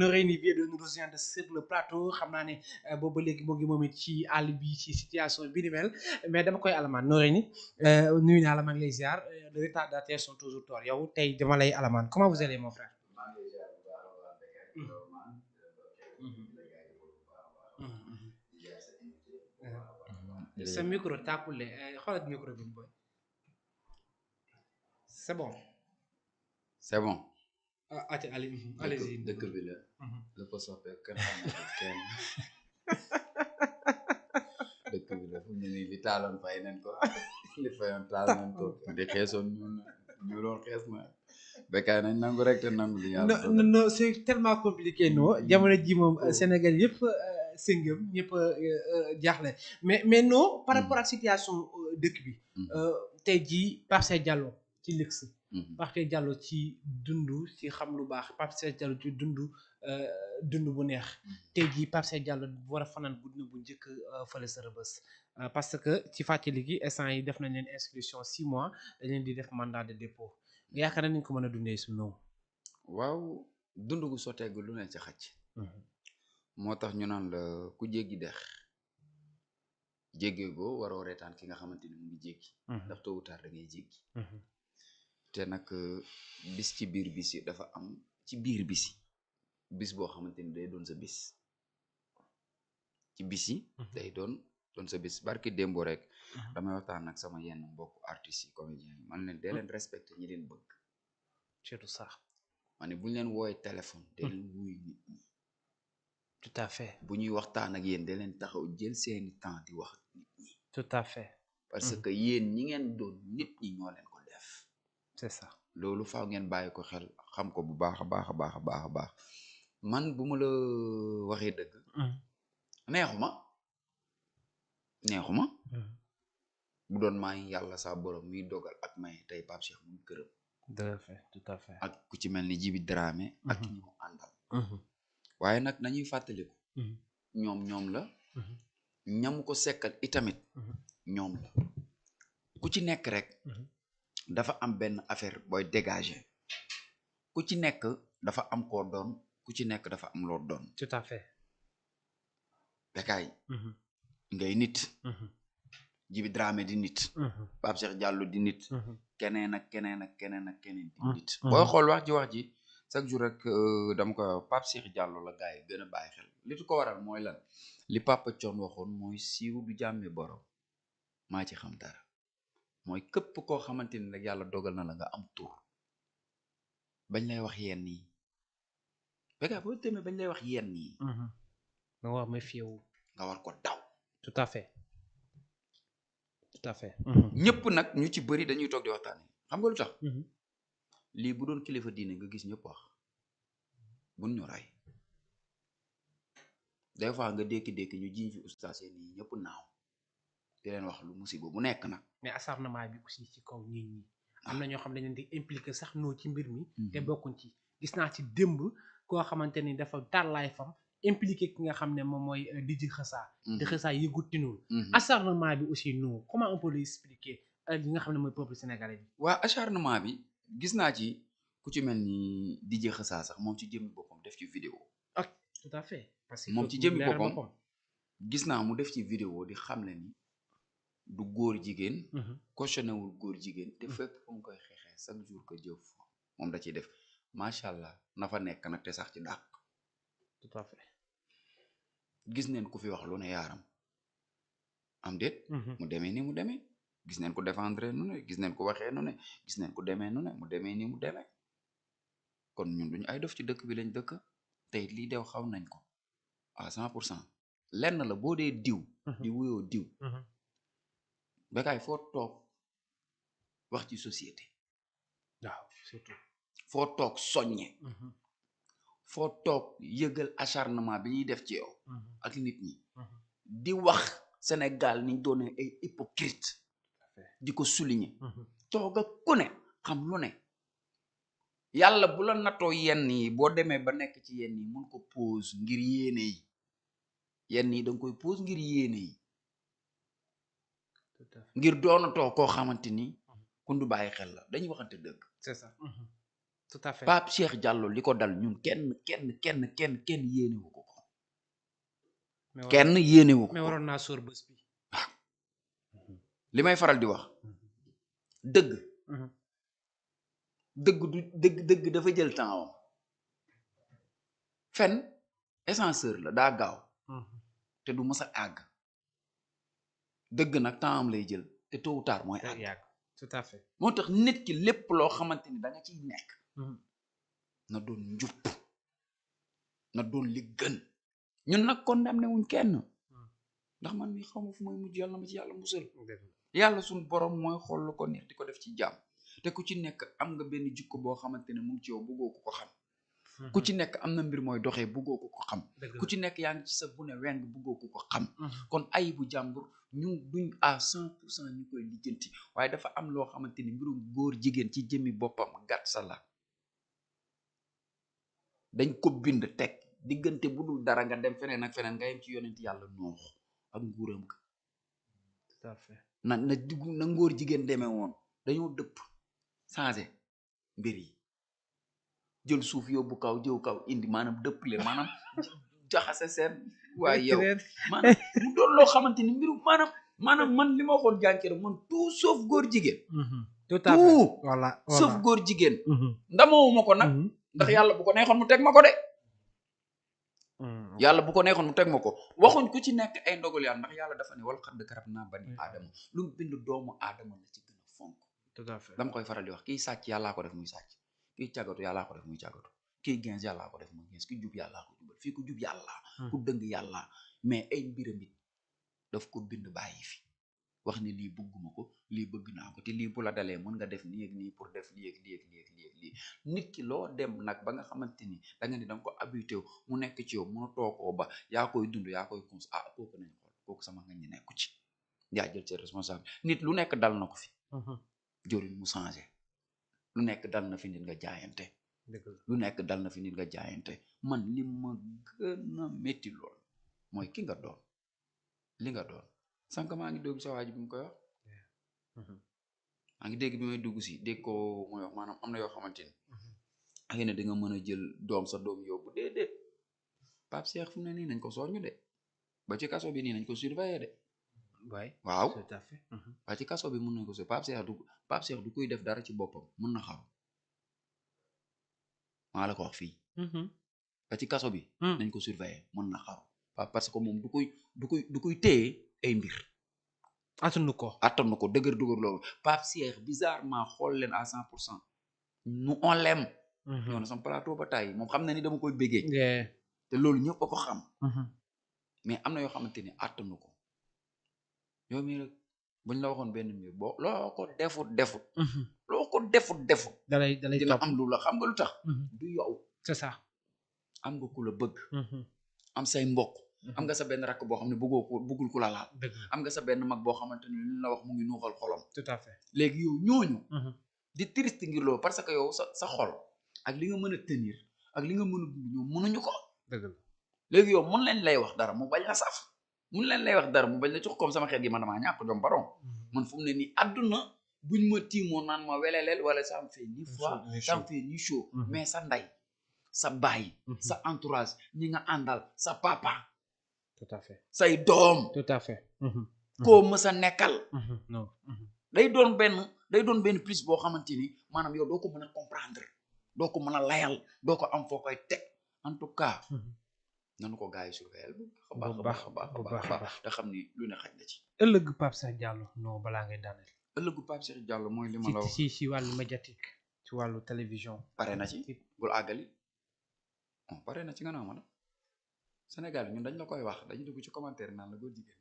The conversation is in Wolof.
Noreyni vient de nous rejoindre sur le plateau xam naa ne boobu ba léegi moo ngi moom it ci àll bi ci situation bi ni mel mais dama koy alamaan Noreyni nuyu naa la maa ngi lay ziar les retardataires sont toujours tort yow tey dama lay alamaan comment vous allez mon frère. sa micro tàkkule xoolal micro bi boy c'est bon. c'est bon. allez-y dëkk bi la. la ko soppeeku kenn xamul kenn. dëkk bi la fu mu ne nii li taaloon fay nañ ko li fayoon taal nañ ko di xeesoon ñu doon xees na béykat nañ nangu rek te nangu li yàlla. non c'est tellement compliqué non jamono ji moom Sénégal yëpp sëngëm ñëpp jaaxle mais non par rapport ak situation dëkk bi tey jii Pape Cheikh Diallo ci luxe Pape Cheikh Diallo ci dundu ci xam lu baax Pape Cheikh Diallo ci dund bu neex tey jii Pape Cheikh Diallo war a fanaan guddi na bu njëkk fële sa Rebeuss parce que ci fàttali gi instant yi def nañ leen inscription 6 mois dañ leen di def mandat de dépôt yaakaar nañ ko mën a dundee su noonu. waaw dund gu sotteegu lu ne ci xaj. moo tax ñu naan la ku jéggi dex jéggee goo waroo reetaan ki nga xamante ni mu ngi jéggi. ndax tôt ou tard da ngay jéggi. te nag bis ci biir bis yi dafa am ci biir bis yi bis boo xamante ni day doon sa bis ci bis yi. day doon sa bis barki démbo rek. damay waxtaan ak sama yenn mbokku artistes yi comédiens yi man leen dee leen respecté ñi leen bëgg. surtout ça. ma ne bu ñu leen wooyee téléphone. dee leen wuyu nit ñi. tout à fait. bu ñuy waxtaan ak yéen dee leen taxaw jël seeni temps di wax nit ñi. tout à fait. parce que yéen ñi ngeen doon nit ñi ñoo leen ko def. c'est ça. loolu faaw ngeen bàyyi ko xel xam ko bu baax a baax a baax a baax a baax man bu ma la waxee dëgg. neexuma. bu doon maay yàlla saa borom miy dogal ak may tey Pape Cheikh mu këram. tout à fait. ak ku ci mel ni Jibi Dramé. ak ñi mu àndal. waaye nag nañuy fàttaliku. ñoom la. ñamu ko sekkal itamit. ñoom la ku ci nekk rek. dafa am benn affaire booy dégager. ku ci nekk dafa am koo doon ku ci nekk dafa am loo doon. tout à fait. Bécaye. ngay nit. Jibi Dramé di nit. Pape Cheikh Diallo di nit. keneen ak keneen di nit. booy xool wax ji chaque jour rek dama ko Pape Cheikh Diallo la gars yi gën a bàyyi xel li ko waral mooy lan li Papa Thione waxoon mooy siiw du jàmme borom maa ci xam dara mooy képp koo xamante ni nag yàlla dogal na la nga am tur bañ lay wax yenn yi Bécaye boo demee bañ lay wax yenn yi. nga war ma fiyewu nga war ko daw. tout à fait. ñëpp nag ñu ci bëri dañuy toog di waxtaan xam nga lu tax. lii bu doon kilifa diine nga gis ñëpp wax buñ ñu ray des fois nga dékki ñu jiñ fi ustaas yi nii ñëpp naaw di leen wax lu musiba bu nekk nag. mais acharnement bi aussi ci kaw nit ñi am na ñoo xam ne dañ leen di impliqué sax noo ci mbir mi. te bokkuñ ci gis naa ci démb koo xamante ni dafa tàllaay fam impliqué ki nga xam ne moom mooy DJ Xeusa. di Xeusa yëgut tinul. acharnement bi aussi nous comment on peut l'expliquer li nga xam ne mooy peuple sénégalais bi. waa acharnement bi. gis naa ci ku ci mel ni DJ Xeusa sax moom ci jëmmi boppam def ci vidéo. ok tout à fait. parce que moom ci jëmmi boppam gis naa mu def ci vidéo di xam ne ni du góor jigéen. cautionné wul góor jigéen. te fépp fu mu koy xeexee chaque jour que jëf moom da ciy def macha allah na fa nekk nag te sax ci dàq. tout à fait. gis neen ku fi wax lu ne yaaram am déet. mu demee ni mu demee. gis neen ko défendre nu ne gis neen ko waxee nu ne gis neen ko demee nu ne mu demee ni mu demee kon ñun duñu ay dof ci dëkk bi lañ dëkk te lii dew xaw nañ ko à 100% lenn la boo dee diw di wuyoo diw Bécaye foo toog wax ci société waaw surtout foo toog soññe foo toog yëgal acharnement bi ñuy def ci yow ak nit ñi di wax Sénégal niñ doonee ay hypocrite di ko souligner toog ak ku ne xam lu ne yàlla bu la natoo yenn yi boo demee ba nekk ci yenn yi mun ko pause ngir yéene yi yenn yi danga koy pause ngir yéene yi ngir doonatoo koo xamante ni ku ndu bàyyi xel la dañuy waxante dëgg. c'est ça. tout à fait Pape Cheikh Diallo li ko dal ñun kenn yéenewu ko kenn yéenewu ko mais waroon naa sóor bés bi li may faral di wax dëgg dëgg dafa jël temps am fen ascenseur la daa gaaw te du mës a àgg dëgg nag temps am lay jël te tôt ou tard mooy àgg tout à fait moo tax nit ki lépp loo xamante ni da nga ciy nekk na doon njub na doon li gën ñun nag condamné wuñ kenn ndax man mi xaw ma fu may mujj yàlla na ma ci yàlla musal yàlla suñ borom mooy xool lu ko neex di ko def ci jàmm te ku ci nekk am nga benn jikko boo xamante ne mu ngi ci yow bëggoo ko xam ku ci nekk am na mbir mooy doxee bëggoo ko xam ku ci nekk yaa ngi ci sa bu ne weng bëggoo ko xam kon ay bu jàmbur ñu duñ à 100% ñu koy lijjanti waaye dafa am loo xamante ni mbirum góor jigéen ci jëmmi boppam gàtt sa la dañ ko bind teg diggante bu dul dara nga dem feneen ak feneen nga yem ci yonent yàlla noox ak nguuram ka tout à fait na diggu na ngóor jigéen demee woon dañoo dëpp changé mbir yi jël suuf yóbbu kaw jëw kaw indi maanaam dëpp leen maanaam jaxase seen waaye yow maanaam mu doon loo xamante ni mbiru maanaam man li ma waxoon jànkere man tout sauf góor jigéen tout à fait voilà sauf góor jigéen ndamowuma ko nag ndax yàlla bu ko neexoon mu teg ma ko de yàlla bu ko neexoon mu teg ma ko waxuñ ku ci nekk ay ndogal yàlla ndax yàlla dafa ne wal xadd karab naa bani aadama lu mu bind doomu aadama la ci gën a fonk tout à fait dama koy faral di wax kii sàcc yàllaa ko def muy sàcc kii càggatu yàllaa ko def muy càggatu kii gens yàllaa ko def muy gens ki jub yàllaa ko jubal fii ku jub yàllaa ku dëng yàllaa mais ay mbiram it daf ko bind bàyyi fi wax ni lii bëgguma ko lii bëgg naa ko te lii bu la dalee mën nga def nii ak nii pour def lii ak lii ak lii ak lii ak lii nit ki loo dem nag ba nga xamante ni da nga ni da nga ko habitué mu nekk ci yow mënu tookoo ba yaa koy dund yaa koy cons kooku nañ xool kooku sama nga ñu nekku ci yaa jël ses responsable nit lu nekk dal na ko fi jëriñ mu changé lu nekk dal na fi nit nga jaayante lu nekk dal na fi nit nga jaayante man li ma gën a métti lool mooy ki nga doon li nga doon sànq maa ngi dégg sa waa ji bi mu koy wax maa ngi dégg bi may dugg si dégg ko mooy wax maanaam am na yoo xamante ni xëy na di nga mën a jël doom sa doom yóbbu déedéet Pape Cheikh fu ne nii nañ ko soñu de ba ci kaso bi nii nañ ko surveiller de waaw tout à fait ba ci kaso bi mën nañ ko sur Pape Cheikh du koy def dara ci boppam mën na xaru maa la ko wax fii ba ci kaso bi nañ ko surveiller mën na xaru parce que moom du koy téye ay mbir attanu ko dëgër loolu Pape Cheikh bizarrement xool leen à 100% nous on l'aime ñoo na sama plateau ba tàyyi moom xam na ni dama koy béggee te loolu ñëpp a ko xam mais am na yoo xamante ni attanu ko yow mii rek buñ la waxoon benn mbir boo loo ko defut dalay dina am lu la xam nga lu tax du yow c'est ça am nga ku la bëgg am say mbokk am nga sa benn rakk boo xam ne bëggul ku la laal am nga sa benn mag boo xamante ni li la wax mu ngi nuuxal xolam tout à fait léegi yow ñooñu di triste ngir loolu parce que yow sa xol ak li nga mën a tenir ak li nga mën a dund ñoom mënuñu ko léegi yow mun leen lay wax dara mu bañ la saf mun leen lay wax dara mu bañ la jox comme sama xeet gi man damaa ñàkk jom baron man fu mu ne nii àdduna buñ ma tiimoon naan ma weleleel wala ça me fait ni froid ça me fait ni chaud mais sa ndey sa baay sa entourage ñi nga àndal sa papa tout à fait say doom tout à fait koo mës a nekkal non day doon benn plus boo xamante ni maanaam yow doo ko mën a comprendre doo ko mën a layal doo ko am foo koy teg en tout cas nanu ko gars yi surveiller bu baax te xam ni lu ne xaj na ci ëllëg Pape Cheikh Diallo non balaa ngay daaneel ëllëgu Pape Cheikh Diallo mooy li ma la wax ci wàllu médiatique ci wàllu télévision pare na ci bul àggali pare na ci nga naa ma la Sénégal ñun dañ la koy wax dañu dugg ci commentaire naan la góor jigéen